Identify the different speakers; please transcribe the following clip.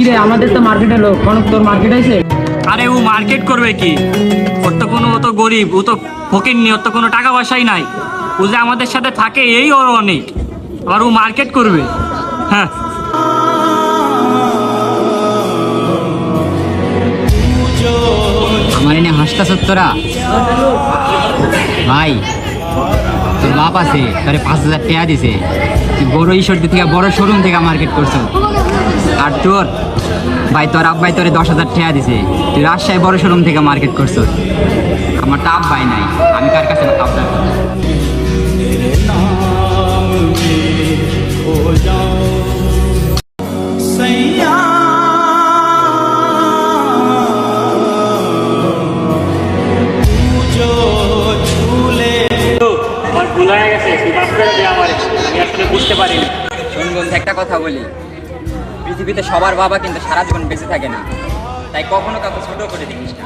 Speaker 1: রে, আমাদের তো মার্কেটে লোক, কনক তোর মার্কেট আছে?
Speaker 2: আরে ও মার্কেট করবে কি? ওর তো কোনো, ও তো গরিব, ও তো ফকিন্নি, ওর তো কোনো টাকা পয়সাই নাই। ও যে আমাদের সাথে থাকে এই ওর অনেক, আবার ও মার্কেট করবে? হ্যাঁ।
Speaker 3: আমার এনে হাসতাছ তোরা? ভাই তোর বাপ আছে, তোরে 5,000 টাকা দিছে, তুই বড় ঈশ্বরদী থেকে বড় শোরুম থেকে মার্কেট করছো। আর তোর ভাই, তোর আব্বাই তোরে 10,000 টাকা দিছে, তুই রাজশাহী বড় শোরুম থেকে মার্কেট করছো। আমার তো আব্বাই নাই, আমি কার কাছে আব্বা?
Speaker 2: আমার ভুল হয়ে গেছে, তুই মাফ করে দে আমারে, আমি আসলে বুঝতে পারিনি।
Speaker 3: শোন বন্ধু, একটা কথা বলি, পৃথিবীতে সবার বাবা কিন্তু সারা জীবন বেঁচে থাকে না, তাই কখনো কাউকে ছোট করে দেখিস না।